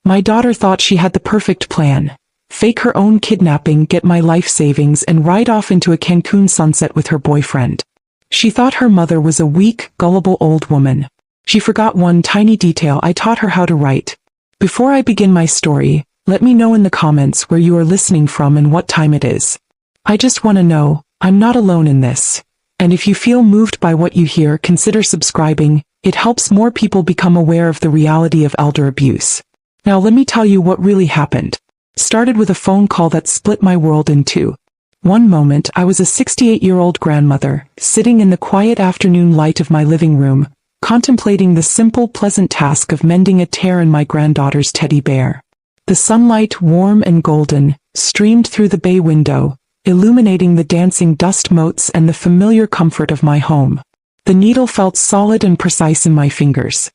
My daughter thought she had the perfect plan. Fake her own kidnapping, get my life savings, and ride off into a Cancun sunset with her boyfriend. She thought her mother was a weak, gullible old woman. She forgot one tiny detail: I taught her how to write. Before I begin my story, let me know in the comments where you are listening from and what time it is. I just want to know, I'm not alone in this. And if you feel moved by what you hear, consider subscribing. It helps more people become aware of the reality of elder abuse. Now let me tell you what really happened. Started with a phone call that split my world in two. One moment I was a 68-year-old grandmother, sitting in the quiet afternoon light of my living room, contemplating the simple, pleasant task of mending a tear in my granddaughter's teddy bear. The sunlight, warm and golden, streamed through the bay window, illuminating the dancing dust motes and the familiar comfort of my home. The needle felt solid and precise in my fingers.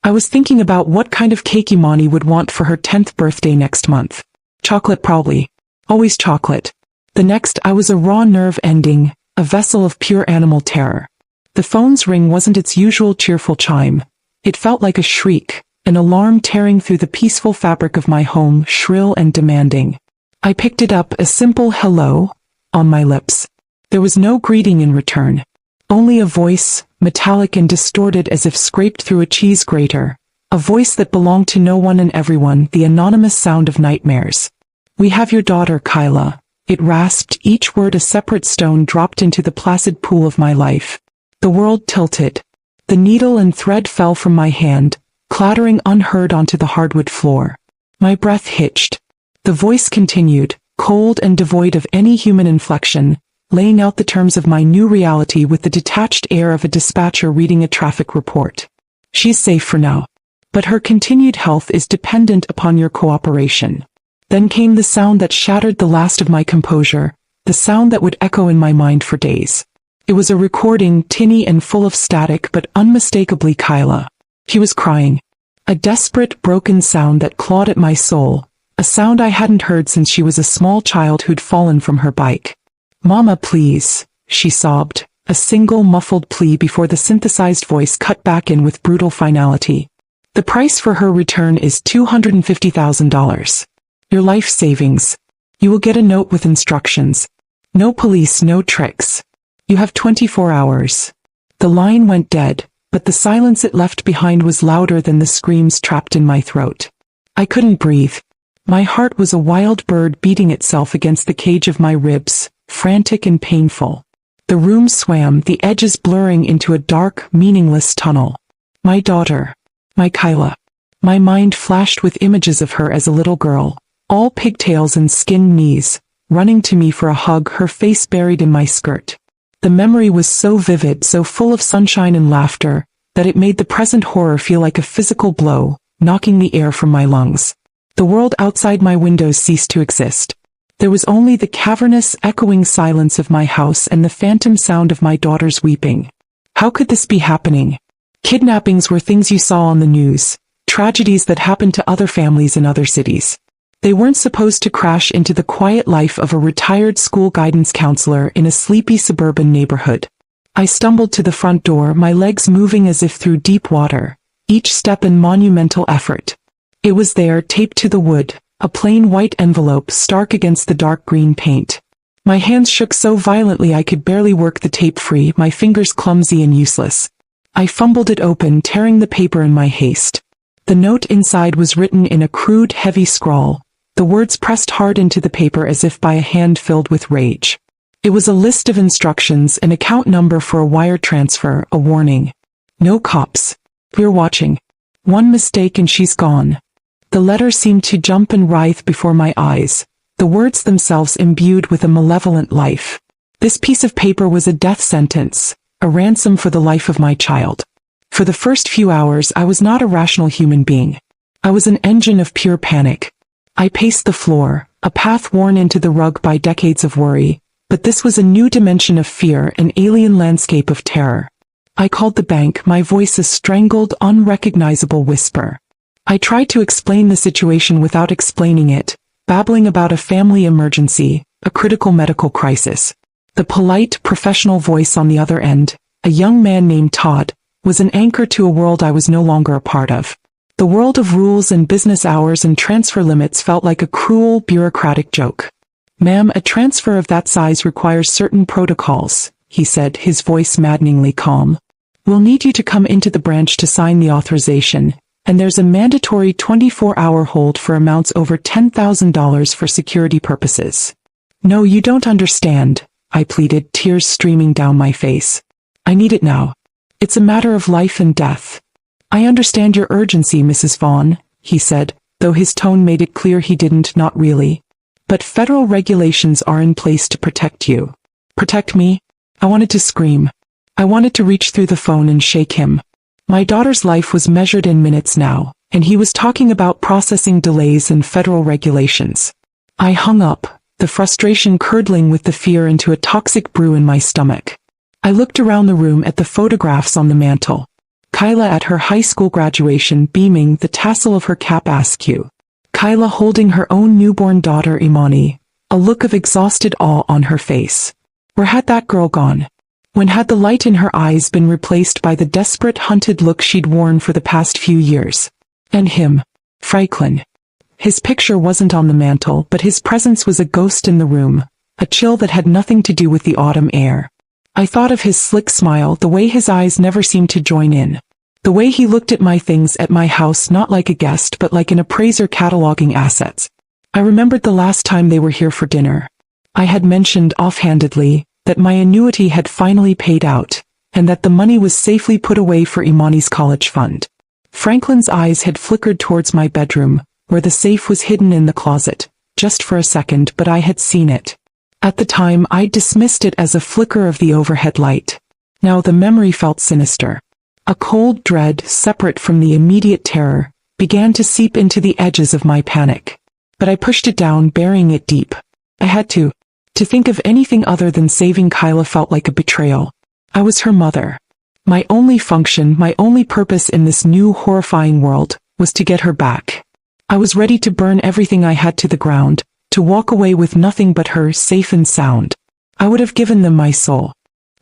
I was thinking about what kind of cake Imani would want for her 10th birthday next month. Chocolate probably. Always chocolate. The next I was a raw nerve ending, a vessel of pure animal terror. The phone's ring wasn't its usual cheerful chime. It felt like a shriek, an alarm tearing through the peaceful fabric of my home, shrill and demanding. I picked it up, a simple hello, on my lips. There was no greeting in return. Only a voice, metallic and distorted as if scraped through a cheese grater. A voice that belonged to no one and everyone, the anonymous sound of nightmares. "We have your daughter, Kyla." It rasped, each word a separate stone dropped into the placid pool of my life. The world tilted. The needle and thread fell from my hand, clattering unheard onto the hardwood floor. My breath hitched. The voice continued, cold and devoid of any human inflection, laying out the terms of my new reality with the detached air of a dispatcher reading a traffic report. "She's safe for now. But her continued health is dependent upon your cooperation." Then came the sound that shattered the last of my composure, the sound that would echo in my mind for days. It was a recording, tinny and full of static, but unmistakably Kyla. She was crying. A desperate, broken sound that clawed at my soul, a sound I hadn't heard since she was a small child who'd fallen from her bike. "Mama, please," she sobbed, a single muffled plea before the synthesized voice cut back in with brutal finality. "The price for her return is $250,000. Your life savings. You will get a note with instructions. No police, no tricks. You have 24 hours. The line went dead, but the silence it left behind was louder than the screams trapped in my throat. I couldn't breathe. My heart was a wild bird beating itself against the cage of my ribs, frantic and painful. The room swam, the edges blurring into a dark, meaningless tunnel. My daughter. My Kyla. My mind flashed with images of her as a little girl, all pigtails and skinned knees, running to me for a hug, her face buried in my skirt. The memory was so vivid, so full of sunshine and laughter, that it made the present horror feel like a physical blow, knocking the air from my lungs. The world outside my windows ceased to exist. There was only the cavernous, echoing silence of my house and the phantom sound of my daughter's weeping. How could this be happening? Kidnappings were things you saw on the news, tragedies that happened to other families in other cities. They weren't supposed to crash into the quiet life of a retired school guidance counselor in a sleepy suburban neighborhood. I stumbled to the front door, my legs moving as if through deep water, each step in monumental effort. It was there, taped to the wood, a plain white envelope stark against the dark green paint. My hands shook so violently I could barely work the tape free, my fingers clumsy and useless. I fumbled it open, tearing the paper in my haste. The note inside was written in a crude, heavy scrawl, the words pressed hard into the paper as if by a hand filled with rage. It was a list of instructions, an account number for a wire transfer, a warning. "No cops. We're watching. One mistake and she's gone." The letter seemed to jump and writhe before my eyes, the words themselves imbued with a malevolent life. This piece of paper was a death sentence, a ransom for the life of my child. For the first few hours I was not a rational human being. I was an engine of pure panic. I paced the floor, a path worn into the rug by decades of worry, but this was a new dimension of fear, an alien landscape of terror. I called the bank, my voice a strangled, unrecognizable whisper. I tried to explain the situation without explaining it, babbling about a family emergency, a critical medical crisis. The polite, professional voice on the other end, a young man named Todd, was an anchor to a world I was no longer a part of. The world of rules and business hours and transfer limits felt like a cruel, bureaucratic joke. "Ma'am, a transfer of that size requires certain protocols," he said, his voice maddeningly calm. "We'll need you to come into the branch to sign the authorization, and there's a mandatory 24-hour hold for amounts over $10,000 for security purposes." "No, you don't understand," I pleaded, tears streaming down my face. "I need it now. It's a matter of life and death." "I understand your urgency, Mrs. Vaughn," he said, though his tone made it clear he didn't, not really. "But federal regulations are in place to protect you." "Protect me?" I wanted to scream. I wanted to reach through the phone and shake him. My daughter's life was measured in minutes now, and he was talking about processing delays and federal regulations. I hung up, the frustration curdling with the fear into a toxic brew in my stomach. I looked around the room at the photographs on the mantel. Kyla at her high school graduation beaming, the tassel of her cap askew. Kyla holding her own newborn daughter Imani, a look of exhausted awe on her face. Where had that girl gone? When had the light in her eyes been replaced by the desperate, hunted look she'd worn for the past few years? And him, Franklin. His picture wasn't on the mantel, but his presence was a ghost in the room, a chill that had nothing to do with the autumn air. I thought of his slick smile, the way his eyes never seemed to join in. The way he looked at my things at my house not like a guest but like an appraiser cataloging assets. I remembered the last time they were here for dinner. I had mentioned offhandedly that my annuity had finally paid out, and that the money was safely put away for Imani's college fund. Franklin's eyes had flickered towards my bedroom, where the safe was hidden in the closet, just for a second, but I had seen it. At the time, I dismissed it as a flicker of the overhead light. Now the memory felt sinister. A cold dread, separate from the immediate terror, began to seep into the edges of my panic. But I pushed it down, burying it deep. I had to. To think of anything other than saving Kyla felt like a betrayal. I was her mother. My only function, my only purpose in this new, horrifying world, was to get her back. I was ready to burn everything I had to the ground, to walk away with nothing but her, safe and sound. I would have given them my soul.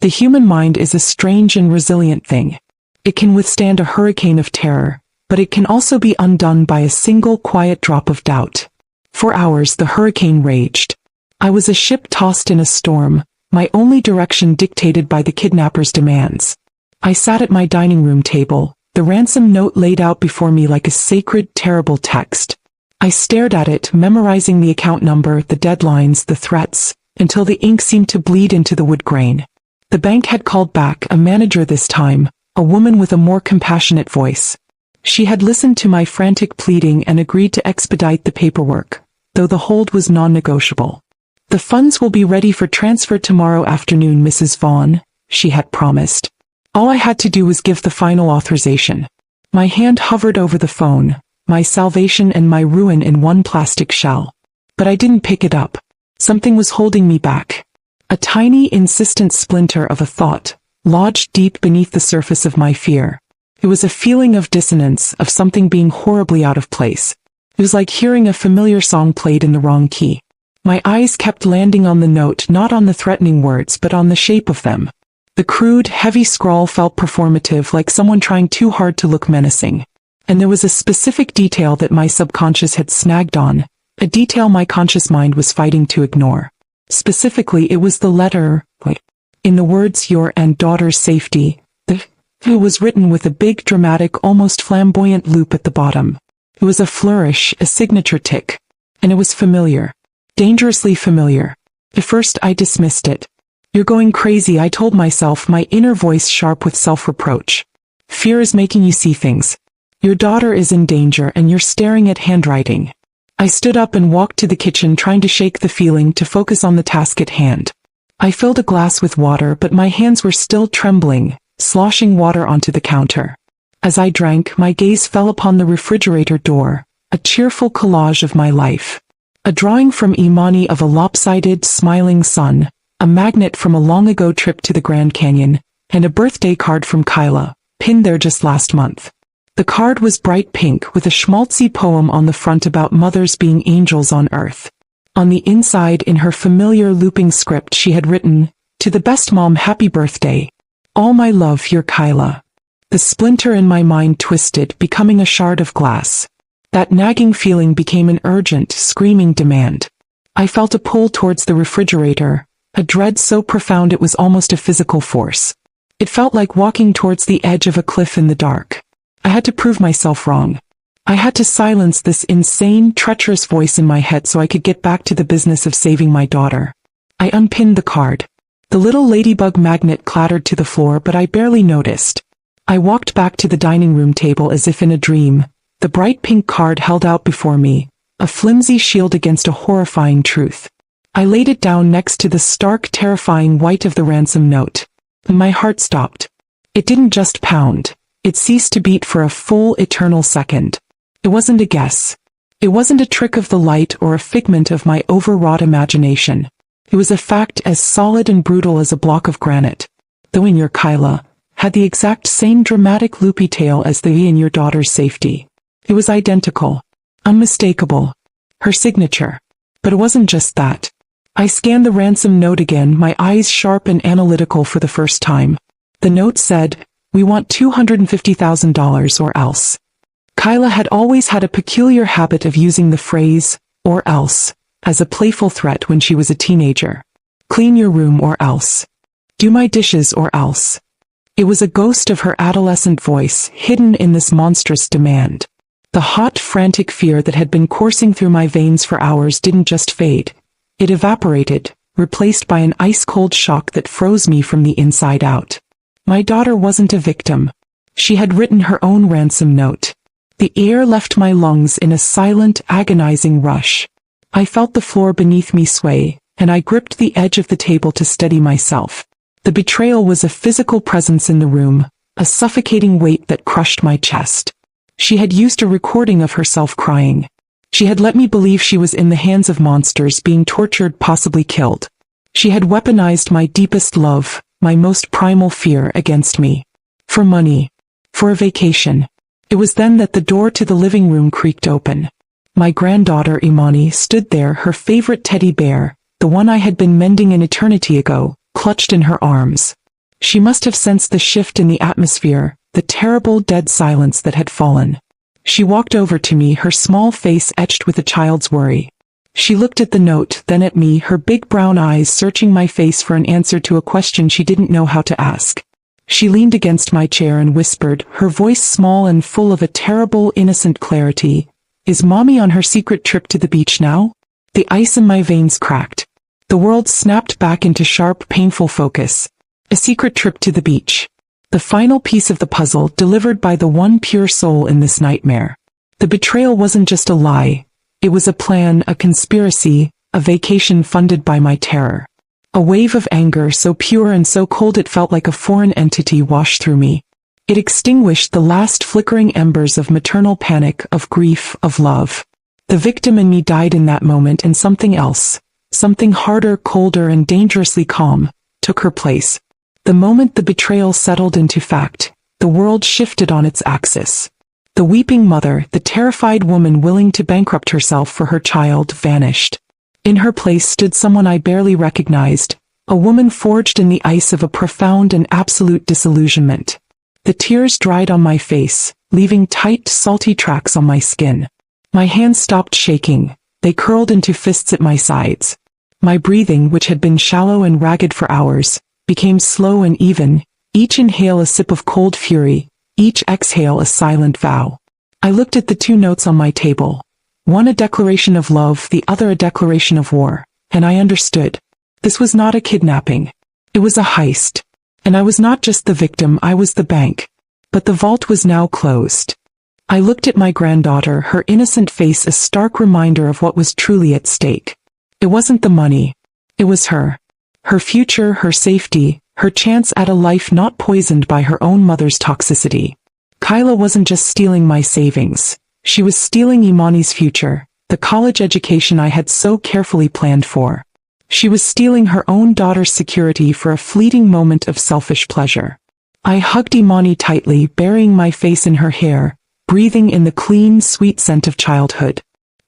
The human mind is a strange and resilient thing. It can withstand a hurricane of terror, but it can also be undone by a single quiet drop of doubt. For hours the hurricane raged. I was a ship tossed in a storm, my only direction dictated by the kidnapper's demands. I sat at my dining room table, the ransom note laid out before me like a sacred, terrible text. I stared at it, memorizing the account number, the deadlines, the threats, until the ink seemed to bleed into the wood grain. The bank had called back, a manager this time, a woman with a more compassionate voice. She had listened to my frantic pleading and agreed to expedite the paperwork, though the hold was non-negotiable. "The funds will be ready for transfer tomorrow afternoon, Mrs. Vaughn," she had promised. All I had to do was give the final authorization. My hand hovered over the phone, my salvation and my ruin in one plastic shell. But I didn't pick it up. Something was holding me back. A tiny, insistent splinter of a thought, lodged deep beneath the surface of my fear. It was a feeling of dissonance, of something being horribly out of place. It was like hearing a familiar song played in the wrong key. My eyes kept landing on the note, not on the threatening words but on the shape of them. The crude, heavy scrawl felt performative, like someone trying too hard to look menacing. And there was a specific detail that my subconscious had snagged on, a detail my conscious mind was fighting to ignore. Specifically, it was the letter, in the words "your and daughter's safety." It was written with a big, dramatic, almost flamboyant loop at the bottom. It was a flourish, a signature tick. And it was familiar. Dangerously familiar. At first I dismissed it. "You're going crazy," I told myself, my inner voice sharp with self-reproach. "Fear is making you see things. Your daughter is in danger and you're staring at handwriting." I stood up and walked to the kitchen, trying to shake the feeling, to focus on the task at hand. I filled a glass with water, but my hands were still trembling, sloshing water onto the counter. As I drank, my gaze fell upon the refrigerator door, a cheerful collage of my life. A drawing from Imani of a lopsided, smiling sun, a magnet from a long-ago trip to the Grand Canyon, and a birthday card from Kyla, pinned there just last month. The card was bright pink with a schmaltzy poem on the front about mothers being angels on earth. On the inside, in her familiar looping script, she had written, "To the best mom, happy birthday. All my love, your Kyla." The splinter in my mind twisted, becoming a shard of glass. That nagging feeling became an urgent, screaming demand. I felt a pull towards the refrigerator, a dread so profound it was almost a physical force. It felt like walking towards the edge of a cliff in the dark. I had to prove myself wrong. I had to silence this insane, treacherous voice in my head so I could get back to the business of saving my daughter. I unpinned the card. The little ladybug magnet clattered to the floor, but I barely noticed. I walked back to the dining room table as if in a dream, the bright pink card held out before me, a flimsy shield against a horrifying truth. I laid it down next to the stark, terrifying white of the ransom note. My heart stopped. It didn't just pound. It ceased to beat for a full, eternal second. It wasn't a guess. It wasn't a trick of the light or a figment of my overwrought imagination. It was a fact as solid and brutal as a block of granite. The in your Kyla had the exact same dramatic loopy tail as the in your daughter's safety. It was identical. Unmistakable. Her signature. But it wasn't just that. I scanned the ransom note again, my eyes sharp and analytical for the first time. The note said, "We want $250,000 or else." Kyla had always had a peculiar habit of using the phrase, "or else," as a playful threat when she was a teenager. Clean your room or else. Do my dishes or else. It was a ghost of her adolescent voice, hidden in this monstrous demand. The hot, frantic fear that had been coursing through my veins for hours didn't just fade. It evaporated, replaced by an ice-cold shock that froze me from the inside out. My daughter wasn't a victim. She had written her own ransom note. The air left my lungs in a silent, agonizing rush. I felt the floor beneath me sway, and I gripped the edge of the table to steady myself. The betrayal was a physical presence in the room, a suffocating weight that crushed my chest. She had used a recording of herself crying. She had let me believe she was in the hands of monsters, being tortured, possibly killed. She had weaponized my deepest love, my most primal fear, against me. For money. For a vacation. It was then that the door to the living room creaked open. My granddaughter Imani stood there, her favorite teddy bear, the one I had been mending an eternity ago, clutched in her arms. She must have sensed the shift in the atmosphere, the terrible dead silence that had fallen. She walked over to me, her small face etched with a child's worry. She looked at the note, then at me, her big brown eyes searching my face for an answer to a question she didn't know how to ask. She leaned against my chair and whispered, her voice small and full of a terrible, innocent clarity, "Is Mommy on her secret trip to the beach now?" The ice in my veins cracked. The world snapped back into sharp, painful focus. A secret trip to the beach. The final piece of the puzzle delivered by the one pure soul in this nightmare. The betrayal wasn't just a lie. It was a plan, a conspiracy, a vacation funded by my terror. A wave of anger so pure and so cold it felt like a foreign entity washed through me. It extinguished the last flickering embers of maternal panic, of grief, of love. The victim in me died in that moment, and something else, something harder, colder, and dangerously calm, took her place. The moment the betrayal settled into fact, the world shifted on its axis. The weeping mother, the terrified woman willing to bankrupt herself for her child, vanished. In her place stood someone I barely recognized, a woman forged in the ice of a profound and absolute disillusionment. The tears dried on my face, leaving tight, salty tracks on my skin. My hands stopped shaking, they curled into fists at my sides. My breathing, which had been shallow and ragged for hours, became slow and even, each inhale a sip of cold fury, each exhale a silent vow. I looked at the two notes on my table. One a declaration of love, the other a declaration of war, and I understood. This was not a kidnapping. It was a heist. And I was not just the victim, I was the bank. But the vault was now closed. I looked at my granddaughter, her innocent face a stark reminder of what was truly at stake. It wasn't the money. It was her. Her future, her safety, her chance at a life not poisoned by her own mother's toxicity. Kyla wasn't just stealing my savings. She was stealing Imani's future, the college education I had so carefully planned for. She was stealing her own daughter's security for a fleeting moment of selfish pleasure. I hugged Imani tightly, burying my face in her hair, breathing in the clean, sweet scent of childhood.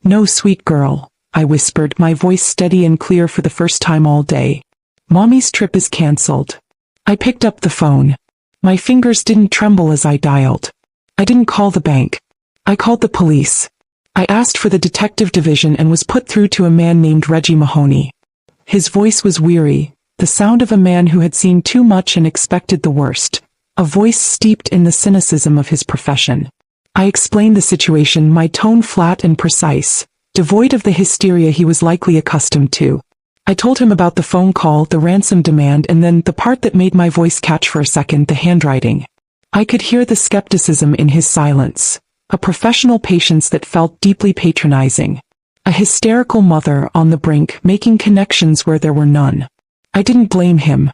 "No, sweet girl," I whispered, my voice steady and clear for the first time all day. "Mommy's trip is cancelled." I picked up the phone. My fingers didn't tremble as I dialed. I didn't call the bank. I called the police. I asked for the detective division and was put through to a man named Reggie Mahoney. His voice was weary, the sound of a man who had seen too much and expected the worst, a voice steeped in the cynicism of his profession. I explained the situation, my tone flat and precise, devoid of the hysteria he was likely accustomed to. I told him about the phone call, the ransom demand, and then the part that made my voice catch for a second, the handwriting. I could hear the skepticism in his silence, a professional patience that felt deeply patronizing. A hysterical mother on the brink, making connections where there were none. I didn't blame him.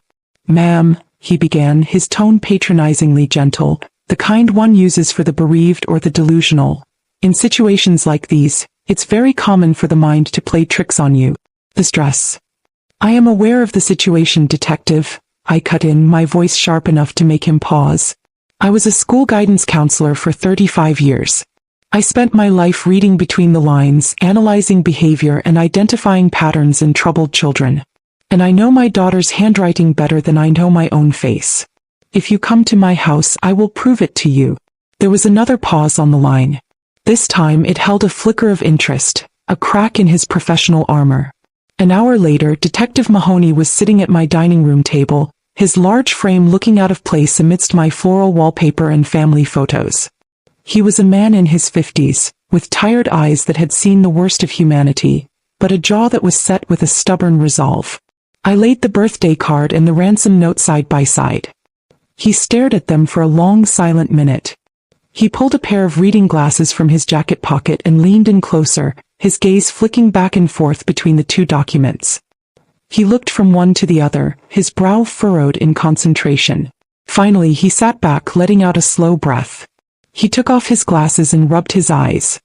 "Ma'am," he began, his tone patronizingly gentle, the kind one uses for the bereaved or the delusional. "In situations like these, it's very common for the mind to play tricks on you. The stress." "I am aware of the situation, detective," I cut in, my voice sharp enough to make him pause. I was a school guidance counselor for 35 years. I spent my life reading between the lines, analyzing behavior and identifying patterns in troubled children. And I know my daughter's handwriting better than I know my own face. If you come to my house, I will prove it to you. There was another pause on the line. This time it held a flicker of interest, a crack in his professional armor. An hour later, Detective Mahoney was sitting at my dining room table, his large frame looking out of place amidst my floral wallpaper and family photos. He was a man in his 50s, with tired eyes that had seen the worst of humanity, but a jaw that was set with a stubborn resolve. I laid the birthday card and the ransom note side by side. He stared at them for a long silent minute. He pulled a pair of reading glasses from his jacket pocket and leaned in closer, his gaze flicking back and forth between the two documents. He looked from one to the other, his brow furrowed in concentration. Finally he sat back, letting out a slow breath. He took off his glasses and rubbed his eyes.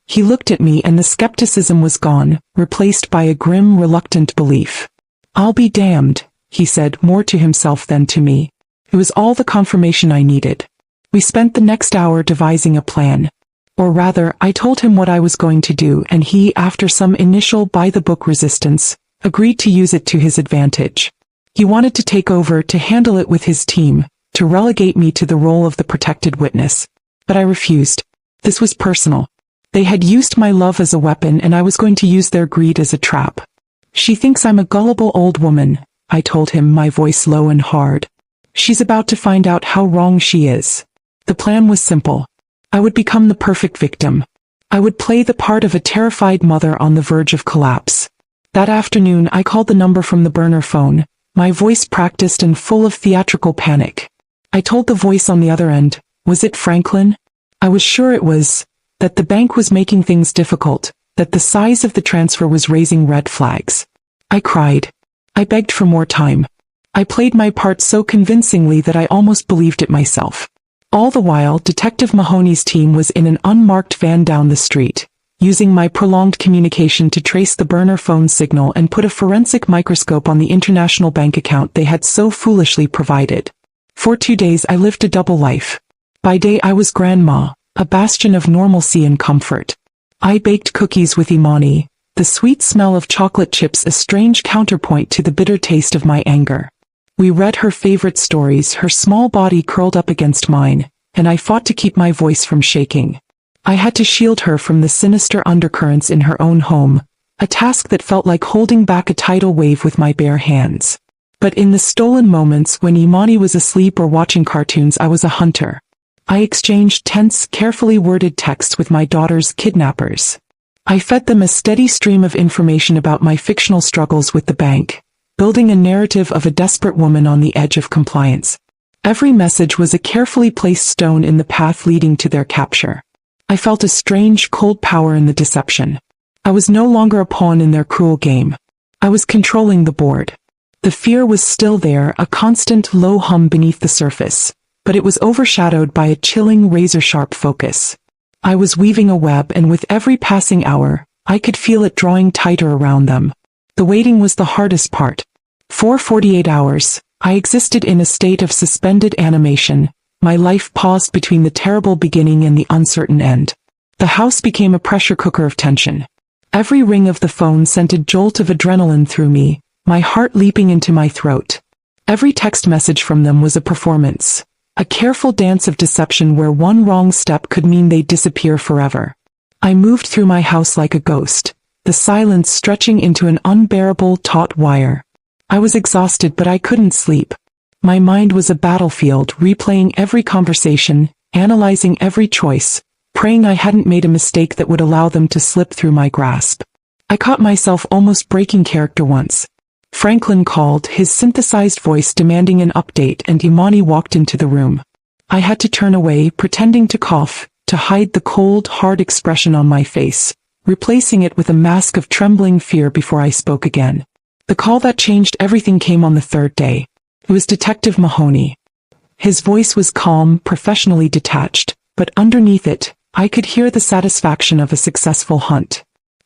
He looked at me and the skepticism was gone, replaced by a grim, reluctant belief. "I'll be damned," he said, more to himself than to me. It was all the confirmation I needed. We spent the next hour devising a plan. Or rather, I told him what I was going to do, and he, after some initial by-the-book resistance, agreed to use it to his advantage. He wanted to take over, to handle it with his team, to relegate me to the role of the protected witness. But I refused. This was personal. They had used my love as a weapon and I was going to use their greed as a trap. "She thinks I'm a gullible old woman," I told him, my voice low and hard. "She's about to find out how wrong she is." The plan was simple. I would become the perfect victim. I would play the part of a terrified mother on the verge of collapse. That afternoon I called the number from the burner phone, my voice practiced and full of theatrical panic. I told the voice on the other end, "Was it Franklin?" I was sure it was, that the bank was making things difficult, that the size of the transfer was raising red flags. I cried. I begged for more time. I played my part so convincingly that I almost believed it myself. All the while, Detective Mahoney's team was in an unmarked van down the street, using my prolonged communication to trace the burner phone signal and put a forensic microscope on the international bank account they had so foolishly provided. For 2 days I lived a double life. By day I was grandma, a bastion of normalcy and comfort. I baked cookies with Imani, the sweet smell of chocolate chips a strange counterpoint to the bitter taste of my anger. We read her favorite stories, her small body curled up against mine, and I fought to keep my voice from shaking. I had to shield her from the sinister undercurrents in her own home, a task that felt like holding back a tidal wave with my bare hands. But in the stolen moments when Imani was asleep or watching cartoons, I was a hunter. I exchanged tense, carefully worded texts with my daughter's kidnappers. I fed them a steady stream of information about my fictional struggles with the bank, building a narrative of a desperate woman on the edge of compliance. Every message was a carefully placed stone in the path leading to their capture. I felt a strange, cold power in the deception. I was no longer a pawn in their cruel game. I was controlling the board. The fear was still there, a constant low hum beneath the surface, but it was overshadowed by a chilling, razor-sharp focus. I was weaving a web, and with every passing hour, I could feel it drawing tighter around them. The waiting was the hardest part. For 48 hours, I existed in a state of suspended animation, my life paused between the terrible beginning and the uncertain end. The house became a pressure cooker of tension. Every ring of the phone sent a jolt of adrenaline through me, my heart leaping into my throat. Every text message from them was a performance, A careful dance of deception where one wrong step could mean they'd disappear forever. I moved through my house like a ghost, the silence stretching into an unbearable taut wire. I was exhausted, but I couldn't sleep. My mind was a battlefield, replaying every conversation, analyzing every choice, praying I hadn't made a mistake that would allow them to slip through my grasp. I caught myself almost breaking character once. Franklin called, his synthesized voice demanding an update, and Imani walked into the room. I had to turn away, pretending to cough, to hide the cold, hard expression on my face, replacing it with a mask of trembling fear before I spoke again. The call that changed everything came on the third day. It was Detective Mahoney. His voice was calm, professionally detached, but underneath it, I could hear the satisfaction of a successful hunt.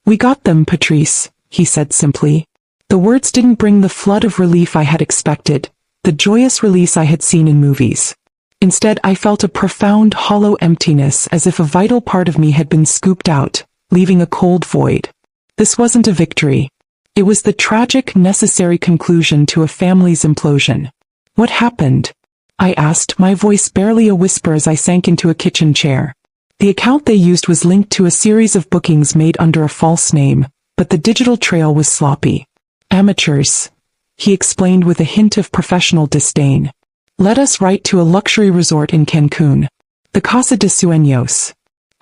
"We got them, Patrice," he said simply. The words didn't bring the flood of relief I had expected, the joyous release I had seen in movies. Instead, I felt a profound, hollow emptiness, as if a vital part of me had been scooped out, leaving a cold void. This wasn't a victory. It was the tragic, necessary conclusion to a family's implosion. "What happened?" I asked, my voice barely a whisper as I sank into a kitchen chair. The account they used was linked to a series of bookings made under a false name, but the digital trail was sloppy. "Amateurs," he explained with a hint of professional disdain. "Led us right to a luxury resort in Cancun. The Casa de Sueños.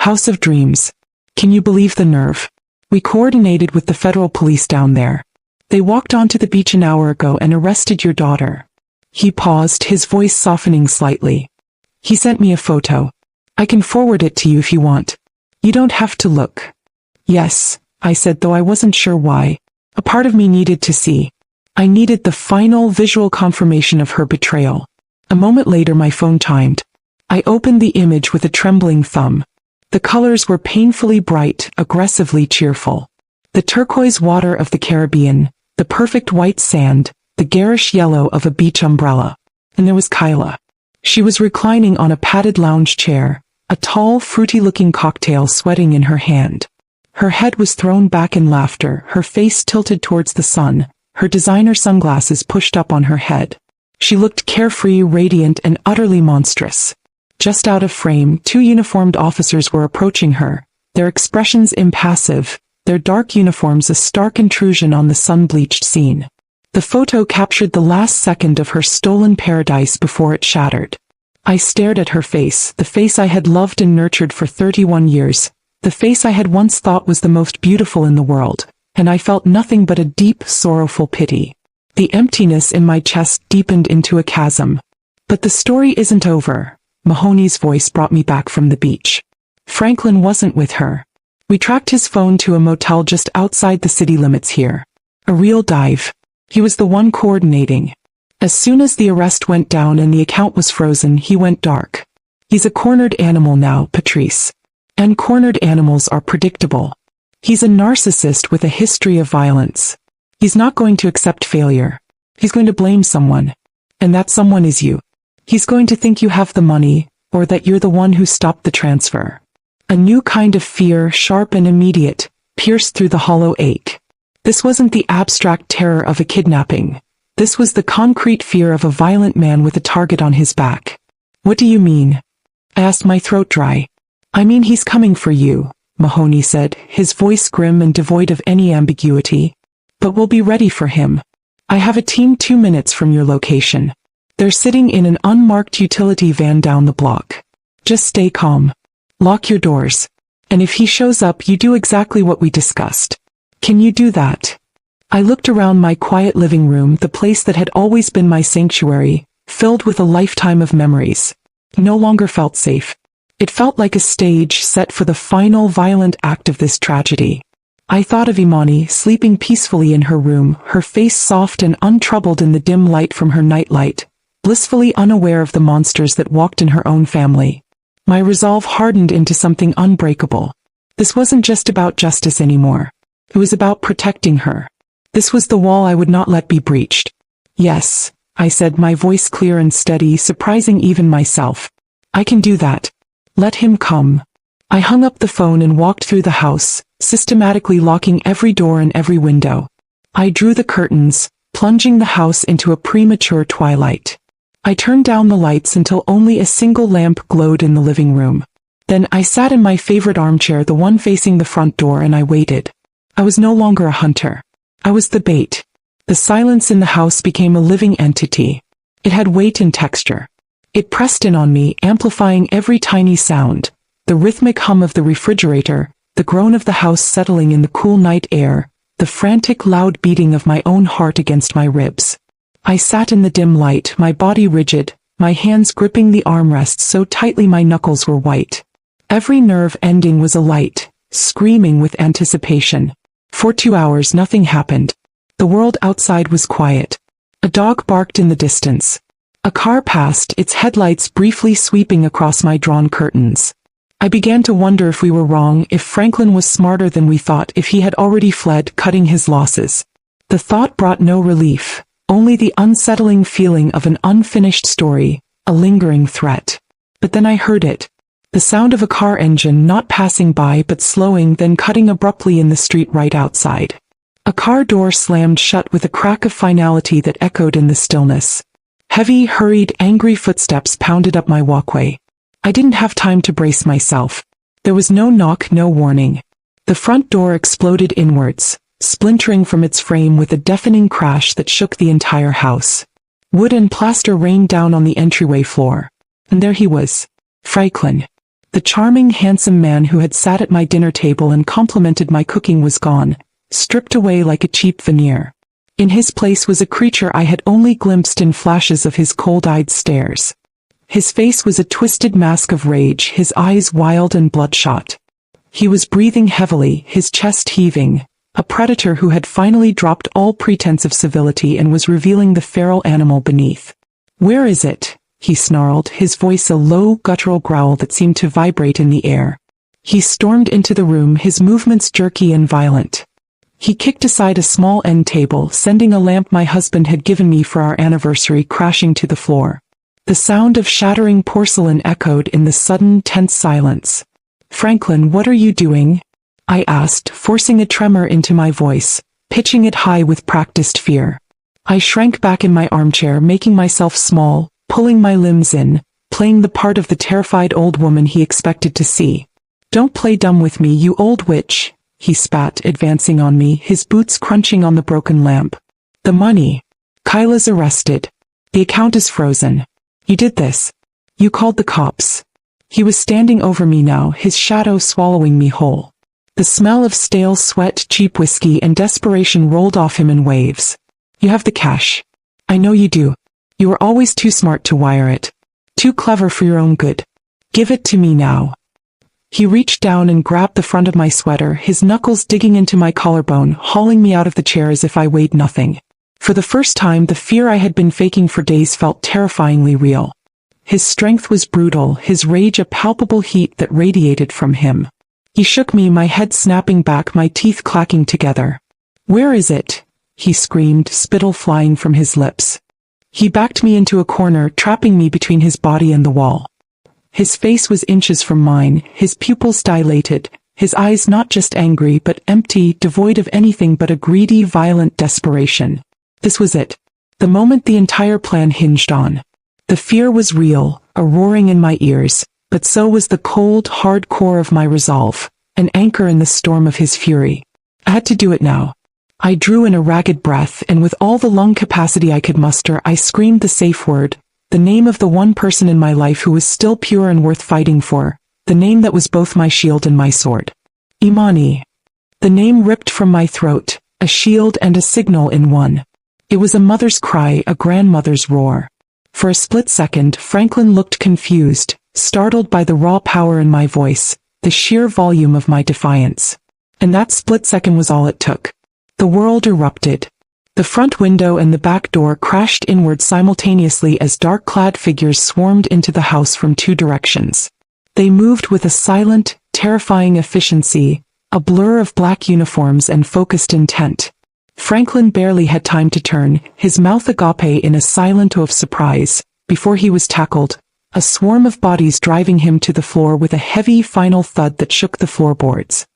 House of Dreams. Can you believe the nerve? We coordinated with the federal police down there. They walked onto the beach an hour ago and arrested your daughter." He paused, his voice softening slightly. "He sent me a photo. I can forward it to you if you want. You don't have to look." "Yes," I said, though I wasn't sure why. A part of me needed to see. I needed the final visual confirmation of her betrayal. A moment later my phone timed. I opened the image with a trembling thumb. The colors were painfully bright, aggressively cheerful. The turquoise water of the Caribbean, the perfect white sand, the garish yellow of a beach umbrella. And there was Kyla. She was reclining on a padded lounge chair, a tall, fruity-looking cocktail sweating in her hand. Her head was thrown back in laughter, her face tilted towards the sun, her designer sunglasses pushed up on her head. She looked carefree, radiant, and utterly monstrous. Just out of frame, two uniformed officers were approaching her, their expressions impassive, their dark uniforms a stark intrusion on the sun-bleached scene. The photo captured the last second of her stolen paradise before it shattered. I stared at her face, the face I had loved and nurtured for 31 years, the face I had once thought was the most beautiful in the world, and I felt nothing but a deep, sorrowful pity. The emptiness in my chest deepened into a chasm. "But the story isn't over," Mahoney's voice brought me back from the beach. "Franklin wasn't with her. We tracked his phone to a motel just outside the city limits here. A real dive. He was the one coordinating. As soon as the arrest went down and the account was frozen, he went dark. He's a cornered animal now, Patrice. And cornered animals are predictable. He's a narcissist with a history of violence. He's not going to accept failure. He's going to blame someone. And that someone is you. He's going to think you have the money, or that you're the one who stopped the transfer." A new kind of fear, sharp and immediate, pierced through the hollow ache. This wasn't the abstract terror of a kidnapping. This was the concrete fear of a violent man with a target on his back. "What do you mean?" I asked, my throat dry. "I mean he's coming for you," Mahoney said, his voice grim and devoid of any ambiguity. "But we'll be ready for him. I have a team 2 minutes from your location. They're sitting in an unmarked utility van down the block. Just stay calm. Lock your doors. And if he shows up, you do exactly what we discussed. Can you do that?" I looked around my quiet living room, the place that had always been my sanctuary, filled with a lifetime of memories. No longer felt safe. It felt like a stage set for the final violent act of this tragedy. I thought of Imani, sleeping peacefully in her room, her face soft and untroubled in the dim light from her nightlight, blissfully unaware of the monsters that walked in her own family. My resolve hardened into something unbreakable. This wasn't just about justice anymore. It was about protecting her. This was the wall I would not let be breached. "Yes," I said, my voice clear and steady, surprising even myself. "I can do that. Let him come." I hung up the phone and walked through the house, systematically locking every door and every window. I drew the curtains, plunging the house into a premature twilight. I turned down the lights until only a single lamp glowed in the living room. Then I sat in my favorite armchair, the one facing the front door, and I waited. I was no longer a hunter. I was the bait. The silence in the house became a living entity. It had weight and texture. It pressed in on me, amplifying every tiny sound. The rhythmic hum of the refrigerator, the groan of the house settling in the cool night air, the frantic loud beating of my own heart against my ribs. I sat in the dim light, my body rigid, my hands gripping the armrests so tightly my knuckles were white. Every nerve ending was alight, screaming with anticipation. For 2 hours nothing happened. The world outside was quiet. A dog barked in the distance. A car passed, its headlights briefly sweeping across my drawn curtains. I began to wonder if we were wrong, if Franklin was smarter than we thought, if he had already fled, cutting his losses. The thought brought no relief, only the unsettling feeling of an unfinished story, a lingering threat. But then I heard it. The sound of a car engine, not passing by but slowing, then cutting abruptly in the street right outside. A car door slammed shut with a crack of finality that echoed in the stillness. Heavy, hurried, angry footsteps pounded up my walkway. I didn't have time to brace myself. There was no knock, no warning. The front door exploded inwards, splintering from its frame with a deafening crash that shook the entire house. Wood and plaster rained down on the entryway floor. And there he was, Franklin. The charming, handsome man who had sat at my dinner table and complimented my cooking was gone, stripped away like a cheap veneer. In his place was a creature I had only glimpsed in flashes of his cold-eyed stares. His face was a twisted mask of rage, his eyes wild and bloodshot. He was breathing heavily, his chest heaving, a predator who had finally dropped all pretense of civility and was revealing the feral animal beneath. "Where is it?" he snarled, his voice a low, guttural growl that seemed to vibrate in the air. He stormed into the room, his movements jerky and violent. He kicked aside a small end table, sending a lamp my husband had given me for our anniversary crashing to the floor. The sound of shattering porcelain echoed in the sudden, tense silence. "Franklin, what are you doing?" I asked, forcing a tremor into my voice, pitching it high with practiced fear. I shrank back in my armchair, making myself small, pulling my limbs in, playing the part of the terrified old woman he expected to see. "Don't play dumb with me, you old witch," he spat, advancing on me, his boots crunching on the broken lamp. "The money. Kyla's arrested. The account is frozen. You did this. You called the cops." He was standing over me now, his shadow swallowing me whole. The smell of stale sweat, cheap whiskey, and desperation rolled off him in waves. "You have the cash. I know you do. You were always too smart to wire it. Too clever for your own good. Give it to me now." He reached down and grabbed the front of my sweater, his knuckles digging into my collarbone, hauling me out of the chair as if I weighed nothing. For the first time, the fear I had been faking for days felt terrifyingly real. His strength was brutal, his rage a palpable heat that radiated from him. He shook me, my head snapping back, my teeth clacking together. "Where is it?" he screamed, spittle flying from his lips. He backed me into a corner, trapping me between his body and the wall. His face was inches from mine, his pupils dilated, his eyes not just angry but empty, devoid of anything but a greedy, violent desperation. This was it. The moment the entire plan hinged on. The fear was real, a roaring in my ears, but so was the cold, hard core of my resolve, an anchor in the storm of his fury. I had to do it now. I drew in a ragged breath, and with all the lung capacity I could muster, I screamed the safe word, the name of the one person in my life who was still pure and worth fighting for, the name that was both my shield and my sword. Imani. The name ripped from my throat, a shield and a signal in one. It was a mother's cry, a grandmother's roar. For a split second, Franklin looked confused, startled by the raw power in my voice, the sheer volume of my defiance. And that split second was all it took. The world erupted. The front window and the back door crashed inward simultaneously as dark-clad figures swarmed into the house from two directions. They moved with a silent, terrifying efficiency, a blur of black uniforms and focused intent. Franklin barely had time to turn, his mouth agape in a silent o of surprise, before he was tackled, a swarm of bodies driving him to the floor with a heavy final thud that shook the floorboards.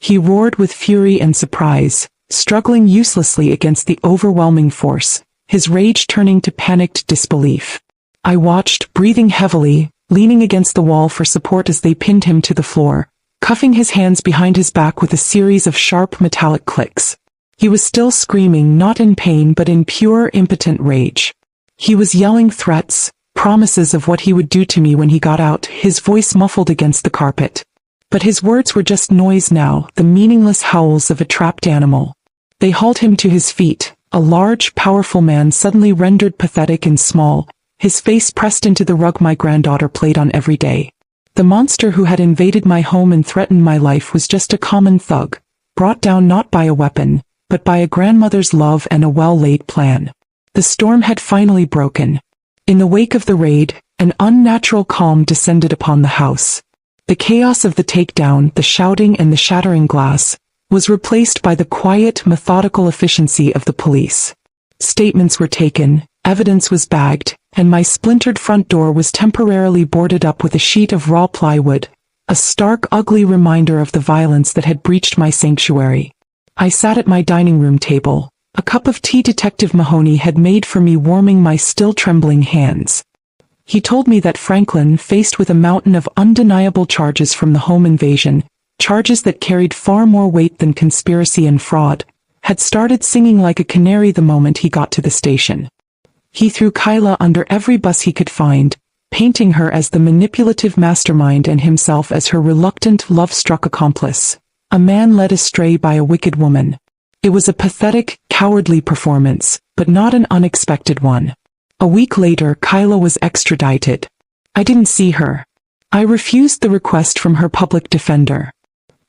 He roared with fury and surprise, struggling uselessly against the overwhelming force, his rage turning to panicked disbelief. I watched, breathing heavily, leaning against the wall for support as they pinned him to the floor, cuffing his hands behind his back with a series of sharp metallic clicks. He was still screaming, not in pain but in pure, impotent rage. He was yelling threats, promises of what he would do to me when he got out, his voice muffled against the carpet. But his words were just noise now, the meaningless howls of a trapped animal. They hauled him to his feet, a large, powerful man suddenly rendered pathetic and small, his face pressed into the rug my granddaughter played on every day. The monster who had invaded my home and threatened my life was just a common thug, brought down not by a weapon, but by a grandmother's love and a well-laid plan. The storm had finally broken. In the wake of the raid, an unnatural calm descended upon the house. The chaos of the takedown, the shouting and the shattering glass, was replaced by the quiet, methodical efficiency of the police. Statements were taken, evidence was bagged, and my splintered front door was temporarily boarded up with a sheet of raw plywood, a stark, ugly reminder of the violence that had breached my sanctuary. I sat at my dining room table, a cup of tea Detective Mahoney had made for me warming my still trembling hands. He told me that Franklin, faced with a mountain of undeniable charges from the home invasion, charges that carried far more weight than conspiracy and fraud, had started singing like a canary the moment he got to the station. He threw Kyla under every bus he could find, painting her as the manipulative mastermind and himself as her reluctant, love-struck accomplice, a man led astray by a wicked woman. It was a pathetic, cowardly performance, but not an unexpected one. A week later, Kyla was extradited. I didn't see her. I refused the request from her public defender.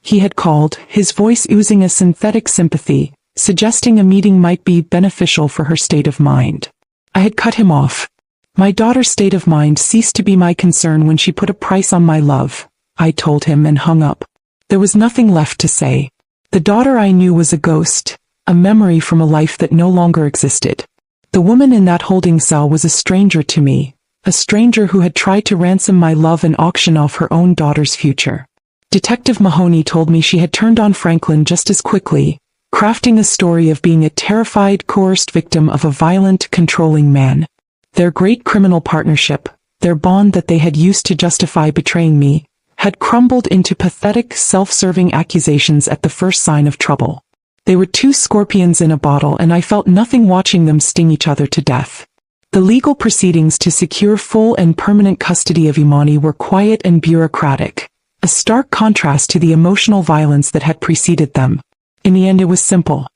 He had called, his voice oozing a synthetic sympathy, suggesting a meeting might be beneficial for her state of mind. I had cut him off. My daughter's state of mind ceased to be my concern when she put a price on my love, I told him and hung up. There was nothing left to say. The daughter I knew was a ghost, a memory from a life that no longer existed. The woman in that holding cell was a stranger to me, a stranger who had tried to ransom my love and auction off her own daughter's future. Detective Mahoney told me she had turned on Franklin just as quickly, crafting a story of being a terrified, coerced victim of a violent, controlling man. Their great criminal partnership, their bond that they had used to justify betraying me, had crumbled into pathetic, self-serving accusations at the first sign of trouble. They were two scorpions in a bottle and I felt nothing watching them sting each other to death. The legal proceedings to secure full and permanent custody of Imani were quiet and bureaucratic, a stark contrast to the emotional violence that had preceded them. In the end it was simple.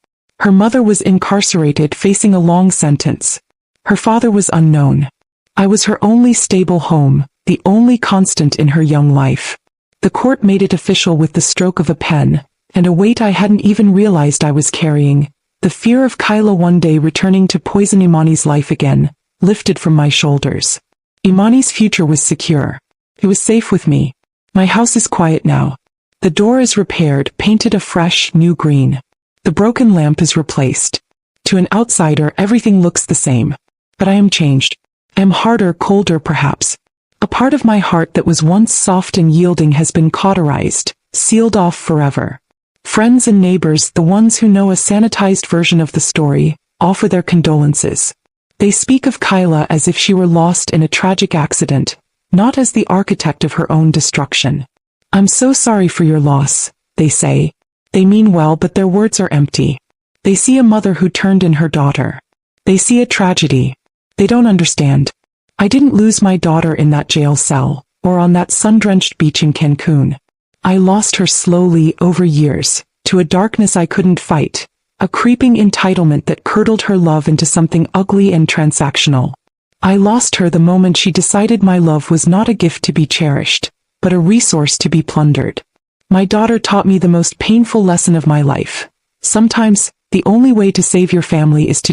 Her mother was incarcerated facing a long sentence. Her father was unknown. I was her only stable home, the only constant in her young life. The court made it official with the stroke of a pen, and a weight I hadn't even realized I was carrying, the fear of Kyla one day returning to poison Imani's life again, lifted from my shoulders. Imani's future was secure. It was safe with me. My house is quiet now. The door is repaired, painted a fresh, new green. The broken lamp is replaced. To an outsider, everything looks the same. But I am changed. I am harder, colder perhaps. A part of my heart that was once soft and yielding has been cauterized, sealed off forever. Friends and neighbors, the ones who know a sanitized version of the story, offer their condolences. They speak of Kyla as if she were lost in a tragic accident, not as the architect of her own destruction. I'm so sorry for your loss, they say. They mean well, but their words are empty. They see a mother who turned in her daughter. They see a tragedy. They don't understand. I didn't lose my daughter in that jail cell, or on that sun-drenched beach in Cancun. I lost her slowly, over years, to a darkness I couldn't fight, a creeping entitlement that curdled her love into something ugly and transactional. I lost her the moment she decided my love was not a gift to be cherished, but a resource to be plundered. My daughter taught me the most painful lesson of my life. Sometimes, the only way to save your family is to